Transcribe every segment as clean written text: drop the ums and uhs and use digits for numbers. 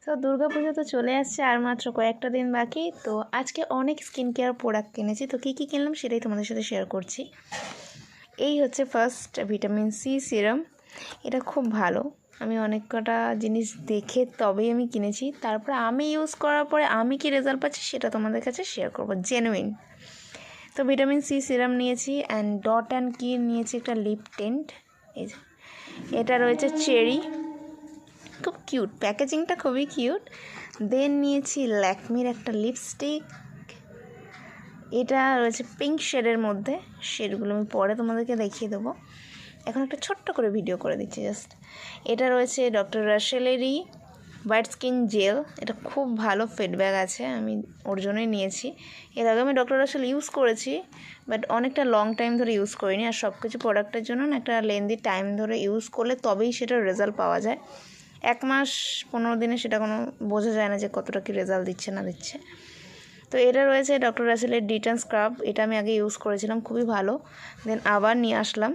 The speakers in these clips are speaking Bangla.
তো দুর্গাপুজো তো চলে আসছে আর মাত্র কয়েকটা দিন বাকি। তো আজকে অনেক স্কিন কেয়ার প্রোডাক্ট কিনেছি। তো কী কী কিনলাম সেটাই তোমাদের সাথে শেয়ার করছি। এই হচ্ছে ফার্স্ট ভিটামিন সি সিরাম। এটা খুব ভালো। আমি অনেক কটা জিনিস দেখে তবেই আমি কিনেছি। তারপরে আমি ইউজ করার পরে আমি কি রেজাল্ট পাচ্ছি সেটা তোমাদের কাছে শেয়ার করবো, জেনুইন। তো ভিটামিন সি সিরাম নিয়েছি অ্যান্ড ডট অ্যান্ড কি নিয়েছি একটা লিপ টেন্ট। এই যে এটা রয়েছে চেরি, খুব কিউট, প্যাকেজিংটা খুবই কিউট। দেন নিয়েছি ল্যাকমির একটা লিপস্টিক, এটা রয়েছে পিঙ্ক শেডের মধ্যে। শেডগুলো আমি পরে তোমাদেরকে দেখিয়ে দেবো, এখন একটা ছোট্ট করে ভিডিও করে দিচ্ছি জাস্ট। এটা রয়েছে ডক্টর রাসেলেরই হোয়াইট স্কিন জেল। এটা খুব ভালো ফিডব্যাক আছে, আমি ওর জন্যই নিয়েছি। এর আগে আমি ডক্টর রাসেল ইউজ করেছি, বাট অনেকটা লং টাইম ধরে ইউজ করিনি। আর সব কিছু প্রোডাক্টের জন্য না একটা লেন্দি টাইম ধরে ইউজ করলে তবেই সেটার রেজাল্ট পাওয়া যায়। 1 মাস 15 দিনে সেটা কোনো বোঝা যায় না যে কতটা কি রেজাল্ট দিচ্ছে না দিচ্ছে। তো এটা রয়েছে ডক্টর রাসেলের ডিটন স্ক্রাব। এটা আমি আগে ইউজ করেছিলাম, খুবই ভালো। দেন আবার নিয়ে আসলাম,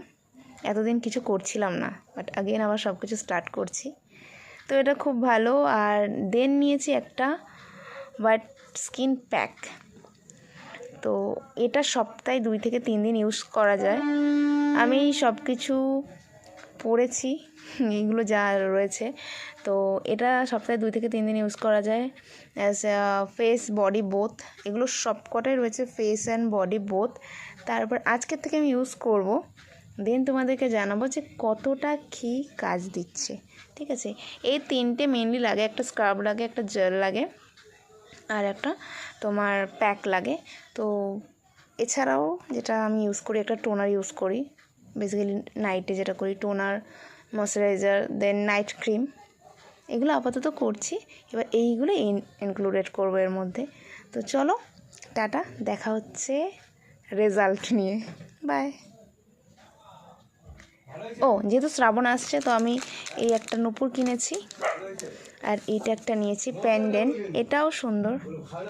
এতদিন কিছু করছিলাম না, বাট আগেন আবার সব কিছু স্টার্ট করছি। তো এটা খুব ভালো। আর দেন নিয়েছি একটা হোয়াইট স্কিন প্যাক। তো এটা সপ্তাহে 2 থেকে 3 দিন ইউজ করা যায়। আমি সব কিছু পড়েছি এইগুলো যা রয়েছে। তো এটা সপ্তাহে 2 থেকে 3 দিন ইউজ করা যায়। অ্যাজ ফেস বডি বোথ, এগুলো সব কটাই রয়েছে ফেস অ্যান্ড বডি বোথ। তারপর আজকের থেকে আমি ইউজ করব, দেন তোমাদেরকে জানাবো যে কতটা কী কাজ দিচ্ছে। ঠিক আছে, এই 3টে মেনলি লাগে, একটা স্ক্রাব লাগে, একটা জেল লাগে, আর একটা তোমার প্যাক লাগে। তো এছাড়াও যেটা আমি ইউজ করি, একটা টোনার ইউজ করি বেসিক্যালি নাইটে, যেটা করি টোনার, ময়শ্চারাইজার, দেন নাইট ক্রিম। এগুলো আপাতত করছি, এবার এইগুলো ইনক্লুডেড করবো এর মধ্যে। তো চলো টাটা, দেখা হচ্ছে রেজাল্ট নিয়ে, বাই। ও যেহেতু শ্রাবণ আসছে, তো আমি এই একটা নূপুর কিনেছি, আর এইটা একটা নিয়েছি প্যান্ডেন্ট, এটাও সুন্দর।